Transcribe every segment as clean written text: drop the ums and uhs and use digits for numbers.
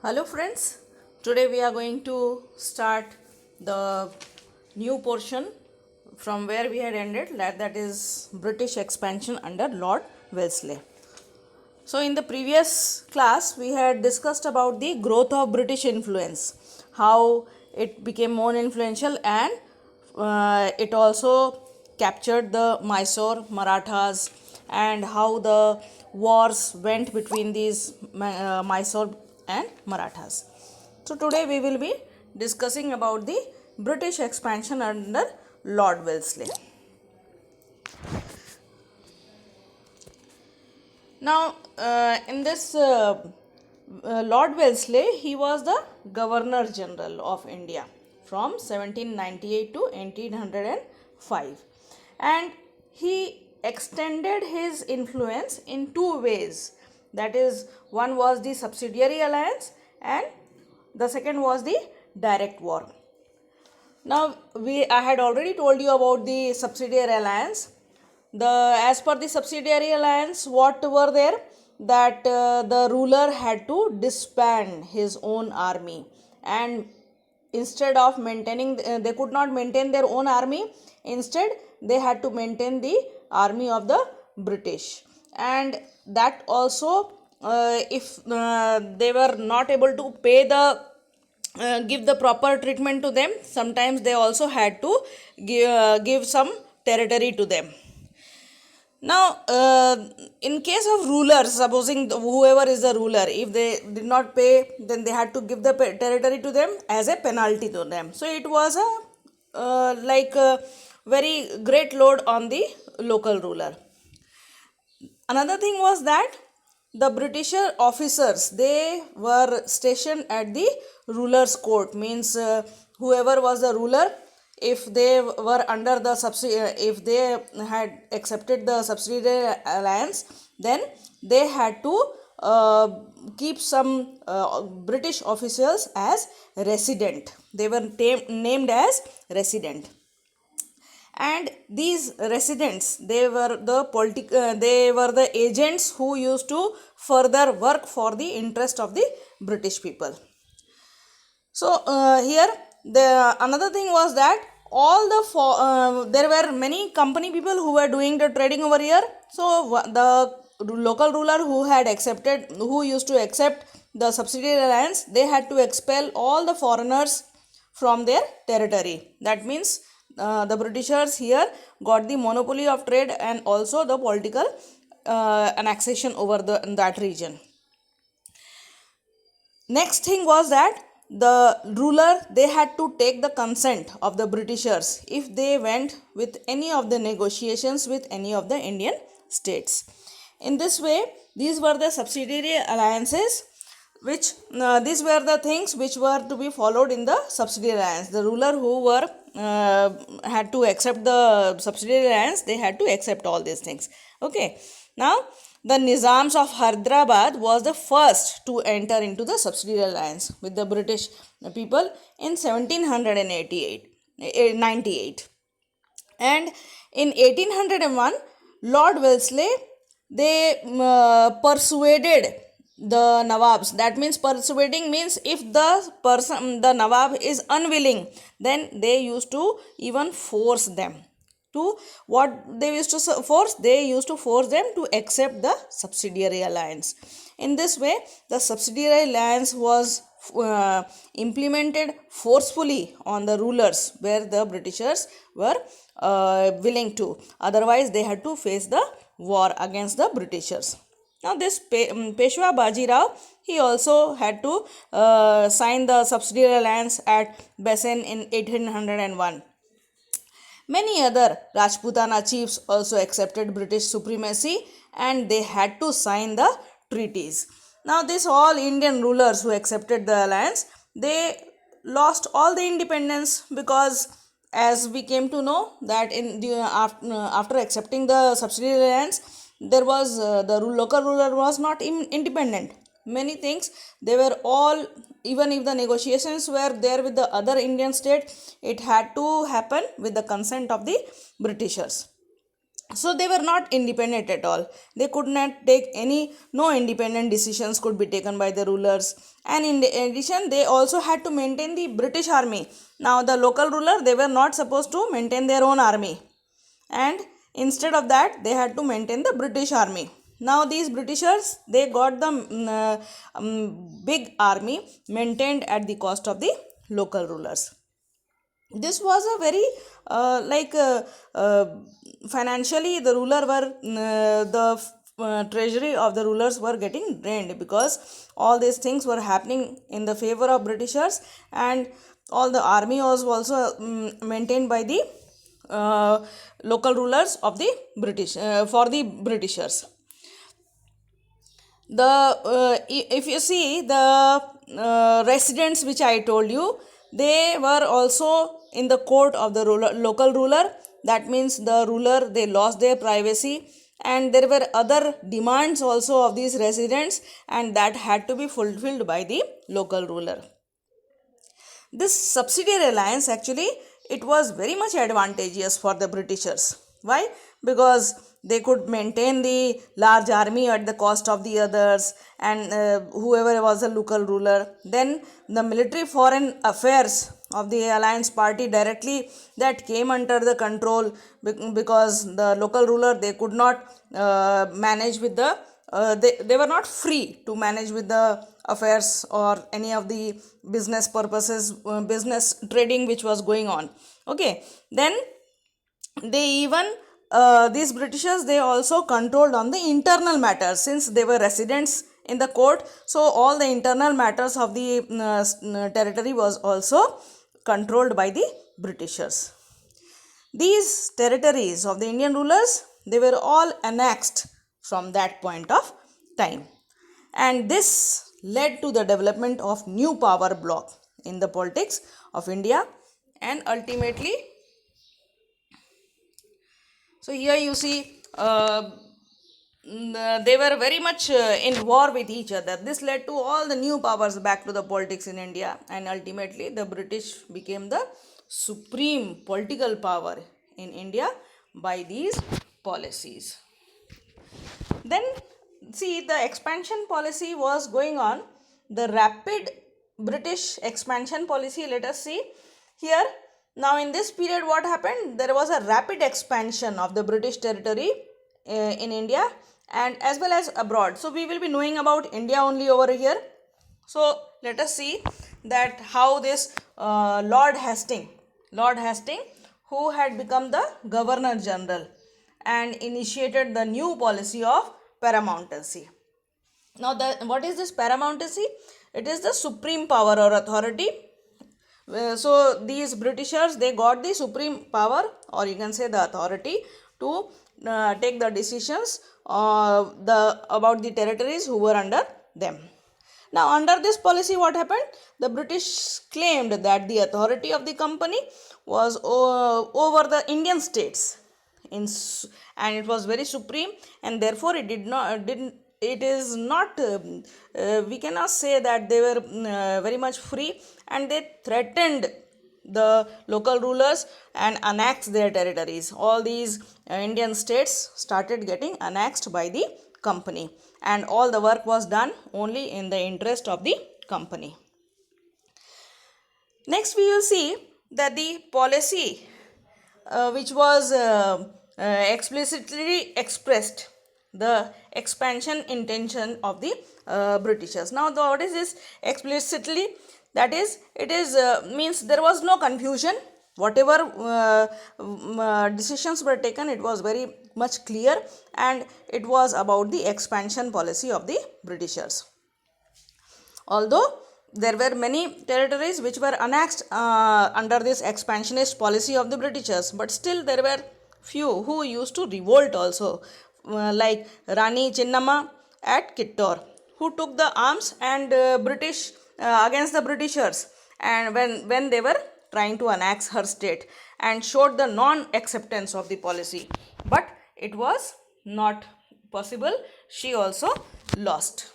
Hello friends, today we are going to start the new portion from where we had ended, that is British expansion under Lord Wellesley. So in the previous class we had discussed about the growth of British influence, how it became more influential and it also captured the Mysore Marathas and how the wars went between these Mysore and Marathas. So today we will be discussing about the British expansion under Lord Wellesley. Now, in this Lord Wellesley, he was the Governor General of India from 1798 to 1805, and he extended his influence in two ways. That is, one was the subsidiary alliance, and the second was the direct war. Now, I had already told you about the subsidiary alliance. As per the subsidiary alliance, what were there? That the ruler had to disband his own army, and instead of maintaining, they could not maintain their own army. Instead, they had to maintain the army of the British, and that also, if they were not able to pay the give the proper treatment to them, sometimes they also had to give some territory to them. Now, in case of rulers, supposing whoever is the ruler, if they did not pay, then they had to give the territory to them as a penalty to them. So it was a very great load on the local ruler. Another thing was that the British officers, they were stationed at the ruler's court, means whoever was the ruler, if they were under the if they had accepted the subsidiary alliance, then they had to keep some British officials as resident. They were named as resident, and these residents, they were the agents who used to further work for the interest of the British people. So here the another thing was that there were many company people who were doing the trading over here. So the local ruler who used to accept the subsidiary alliance, they had to expel all the foreigners from their territory. That means the Britishers here got the monopoly of trade and also the political annexation over that region. Next thing was that the ruler, they had to take the consent of the Britishers if they went with any of the negotiations with any of the Indian states. In this way, these were the subsidiary alliances, which these were the things which were to be followed in the subsidiary alliance. The ruler who were had to accept the subsidiary alliance, they had to accept all these things. Okay, now the Nizams of Hyderabad was the first to enter into the subsidiary alliance with the British people in 1798, and in 1801, Lord Wellesley, they persuaded the Nawabs. That means, persuading means if the Nawab is unwilling, then they used to even force them to, what they used to force, they used to force them to accept the subsidiary alliance. In this way, the subsidiary alliance was implemented forcefully on the rulers, where the Britishers were willing to, otherwise they had to face the war against the Britishers. Now this Peshwa Bajirao, he also had to sign the subsidiary alliance at Besen in 1801. Many other Rajputana chiefs also accepted British supremacy, and they had to sign the treaties. Now these all Indian rulers who accepted the alliance, they lost all the independence, because as we came to know that after accepting the subsidiary alliance, there was the local ruler was not independent. Many things, they were all, even if the negotiations were there with the other Indian state, it had to happen with the consent of the Britishers. So they were not independent at all. They could not take any, no independent decisions could be taken by the rulers. And in addition, they also had to maintain the British army. Now the local ruler, they were not supposed to maintain their own army, and instead of that they had to maintain the British army. Now these Britishers, they got the big army maintained at the cost of the local rulers. This was a very financially the ruler were the treasury of the rulers were getting drained, because all these things were happening in the favor of Britishers, and all the army was also maintained by the local rulers of the British for the Britishers. The if you see the residents which I told you, they were also in the court of the local ruler. That means the ruler, they lost their privacy, and there were other demands also of these residents, and that had to be fulfilled by the local ruler. This subsidiary alliance, actually, it was very much advantageous for the Britishers. Why? Because they could maintain the large army at the cost of the others, and whoever was a local ruler. Then the military foreign affairs of the alliance party directly, that came under the control, because the local ruler, they could not manage with the they were not free to manage with the affairs or any of the business purposes, business trading which was going on. Okay, then they even these Britishers, they also controlled on the internal matters, since they were residents in the court. So all the internal matters of the territory was also controlled by the Britishers. These territories of the Indian rulers, they were all annexed from that point of time, and this led to the development of new power bloc in the politics of India. And ultimately, so here you see they were very much in war with each other. This led to all the new powers back to the politics in India, and ultimately the British became the supreme political power in India by these policies. Then see, the expansion policy was going on, the rapid British expansion policy. Let us see here. Now in this period, what happened? There was a rapid expansion of the British territory in India and as well as abroad. So we will be knowing about India only over here. So let us see that how this Lord Hastings, who had become the Governor General and initiated the new policy of paramountcy. Now, what is this paramountcy? It is the supreme power or authority. So these Britishers, they got the supreme power, or you can say the authority, to take the decisions about the territories who were under them. Now, under this policy, what happened? The British claimed that the authority of the company was over the Indian states, and it was very supreme, and therefore it didn't. It is not. We cannot say that they were very much free, and they threatened the local rulers and annexed their territories. All these Indian states started getting annexed by the company, and all the work was done only in the interest of the company. Next, we will see that the policy which was explicitly expressed the expansion intention of the Britishers. Now, what is this explicitly? That is, it is means there was no confusion. Whatever decisions were taken, it was very much clear, and it was about the expansion policy of the Britishers. Although there were many territories which were annexed under this expansionist policy of the Britishers, but still there were few who used to revolt also, like Rani Chinnamma at Kittur, who took the arms and British against the Britishers, and when they were trying to annex her state, and showed the non-acceptance of the policy, but it was not possible. She also lost.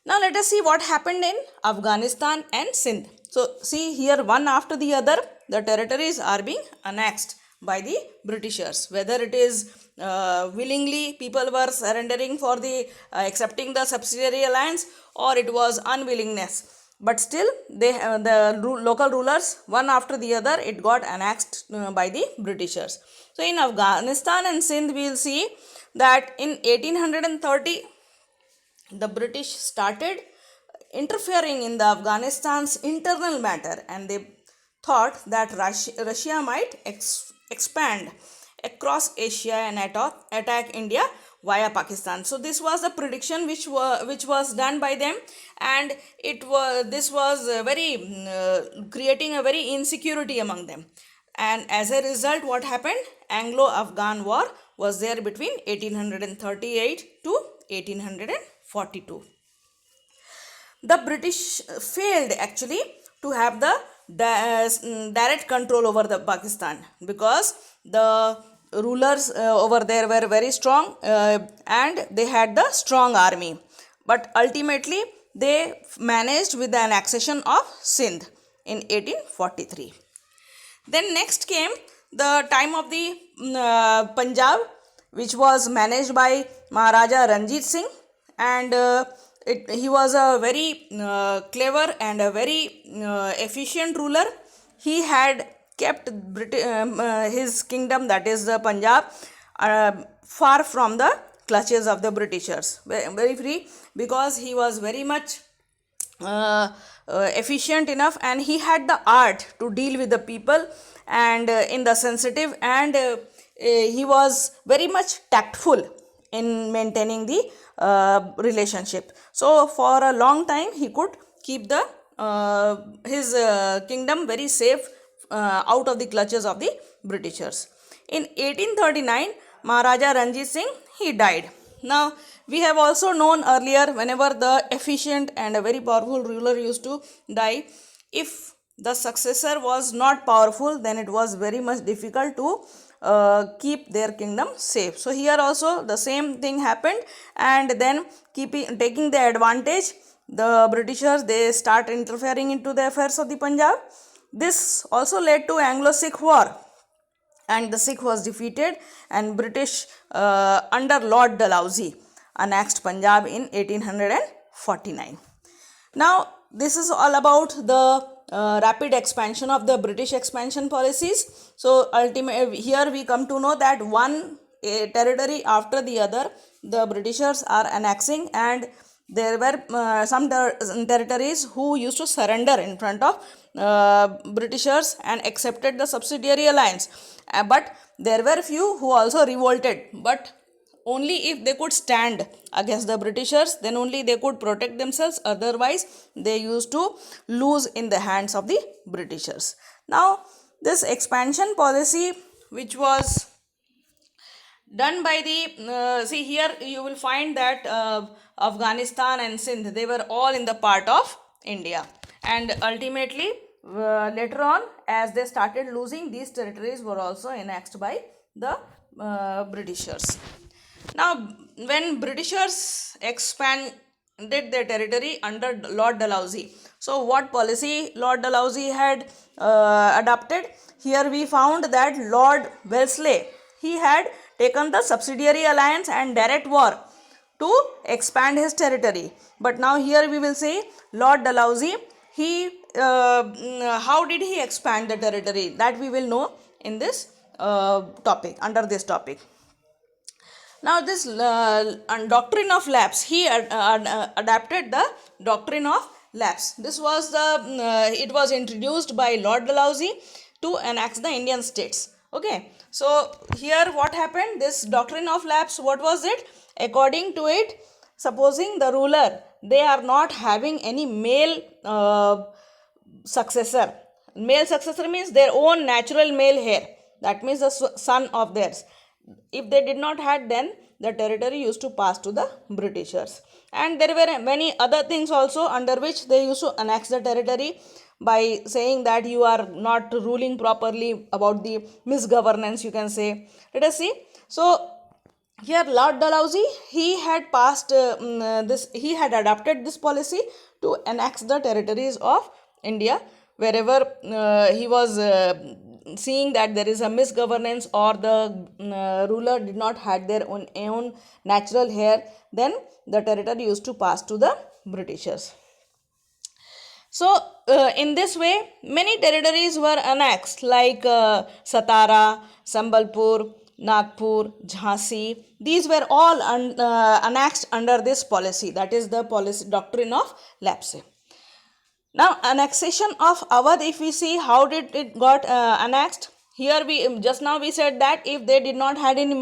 Now let us see what happened in Afghanistan and Sindh. So see here, one after the other, the territories are being annexed by the Britishers. Whether it is willingly people were surrendering for the accepting the subsidiary alliance, or it was unwillingness. But still, local rulers, one after the other, it got annexed by the Britishers. So in Afghanistan and Sindh, we will see that in 1830, the British started interfering in the Afghanistan's internal matter, and they thought that Russia might expand across Asia and attack India via Pakistan. So this was a prediction which was done by them, and this was very creating a very insecurity among them. And as a result, what happened? Anglo-Afghan War was there between 1838 to 1842. The British failed actually to have the direct control over the Pakistan, because the rulers over there were very strong and they had the strong army. But ultimately they managed with the annexation of Sindh in 1843. Then next came the time of the Punjab, which was managed by Maharaja Ranjit Singh, and he was a very clever and a very efficient ruler. He had kept his kingdom, that is the Punjab, far from the clutches of the Britishers, very free, because he was very much efficient enough, and he had the art to deal with the people and in the sensitive, and he was very much tactful in maintaining the relationship. So for a long time he could keep the his kingdom very safe out of the clutches of the Britishers. In 1839, Maharaja Ranjit Singh, he died. Now we have also known earlier, whenever the efficient and a very powerful ruler used to die, if the successor was not powerful, then it was very much difficult to keep their kingdom safe. So here also the same thing happened, and then taking the advantage, the Britishers, they start interfering into the affairs of the Punjab. This also led to Anglo-Sikh War, and the Sikh was defeated, and British under Lord Dalhousie annexed Punjab in 1849. Now this is all about the rapid expansion of the British expansion policies. So ultimately here we come to know that one territory after the other the Britishers are annexing, and there were some territories who used to surrender in front of Britishers and accepted the subsidiary alliance, but there were few who also revolted, but only if they could stand against the Britishers, then only they could protect themselves, otherwise they used to lose in the hands of the Britishers. Now this expansion policy, which was done by the see here you will find that Afghanistan and Sindh, they were all in the part of India, and ultimately later on, as they started losing, these territories were also annexed by the Britishers. Now when Britishers expanded their territory under Lord Dalhousie, so what policy Lord Dalhousie had adopted? Here we found that Lord Wellesley, he had taken the subsidiary alliance and direct war to expand his territory. But now here we will see Lord Dalhousie, he how did he expand the territory? That we will know in this topic, under this topic. Now this doctrine of lapse, he adapted the doctrine of lapse. This was it was introduced by Lord Dalhousie to annex the Indian states. Okay, so here what happened? This doctrine of lapse, what was it? According to it, supposing the ruler, they are not having any male successor. Male successor means their own natural male heir. That means the son of theirs. If they did not have, then the territory used to pass to the Britishers. And there were many other things also under which they used to annex the territory by saying that you are not ruling properly, about the misgovernance, you can say. Let us see. So here Lord Dalhousie, he had passed he had adopted this policy to annex the territories of India wherever he was seeing that there is a misgovernance or the ruler did not had their own natural hair, then the territory used to pass to the Britishers. So, in this way, many territories were annexed like Satara, Sambalpur, Nagpur, Jhansi. These were all annexed under this policy, that is the policy doctrine of Lapse. Now, annexation of Awadh, if we see how did it got annexed, here we just now we said that if they did not had any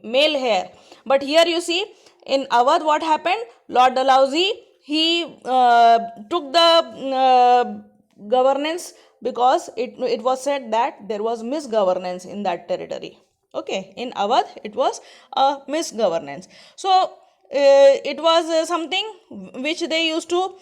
male hair, but here you see in Awadh what happened. Lord Dalhousie, he took the governance because it was said that there was misgovernance in that territory. Okay, in Awadh it was a misgovernance. So it was something which they used to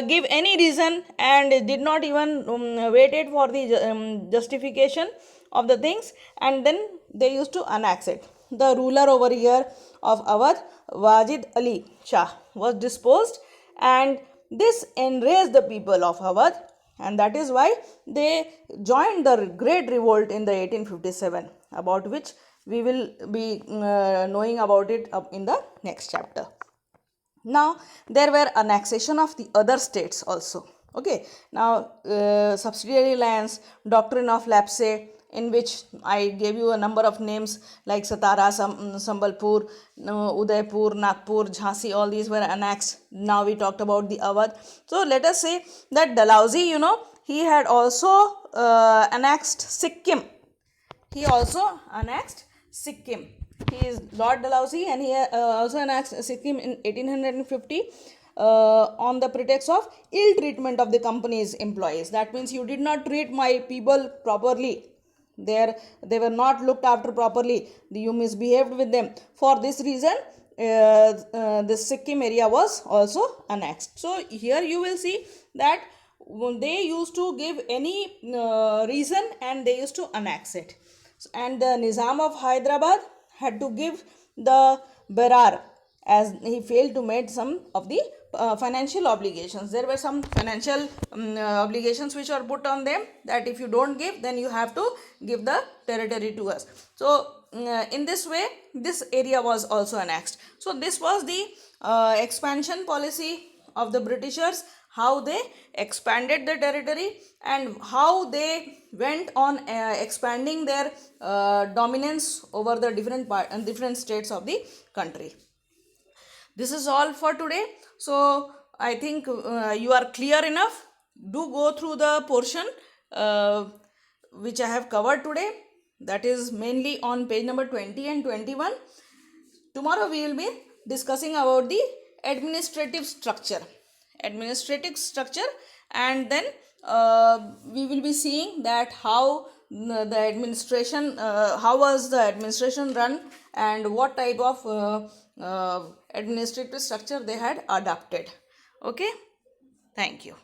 give any reason and did not even waited for the justification of the things, and then they used to annex it. The ruler over here of Awadh, Wajid Ali Shah, was disposed, and this enraged the people of Awadh, and that is why they joined the great revolt in the 1857, about which we will be knowing about it up in the next chapter. Now there were annexation of the other states also. Okay, now subsidiary lands, doctrine of Lapse, in which I gave you a number of names like Satara, Sambalpur, Udaipur, Nagpur, Jhansi, all these were annexed. Now we talked about the Awadh. So let us say that Dalhousie, he had also annexed Sikkim. He also annexed Sikkim. He is Lord Dalhousie, and he also annexed Sikkim in 1850 on the pretext of ill treatment of the company's employees. That means you did not treat my people properly. They were not looked after properly. You misbehaved with them. For this reason, this Sikkim area was also annexed. So here you will see that they used to give any reason and they used to annex it. And the Nizam of Hyderabad had to give the Berar, as he failed to meet some of the financial obligations. There were some financial obligations which were put on them, that if you don't give, then you have to give the territory to us. So in this way, this area was also annexed. So this was the expansion policy of the Britishers, how they expanded the territory and how they went on expanding their dominance over the different states of the country. This is all for today. So I think you are clear enough. Do go through the portion which I have covered today. That is mainly on page number 20 and 21. Tomorrow we will be discussing about the administrative structure. And then we will be seeing that how the administration, how was the administration run, and what type of administrative structure they had adopted. Okay, thank you.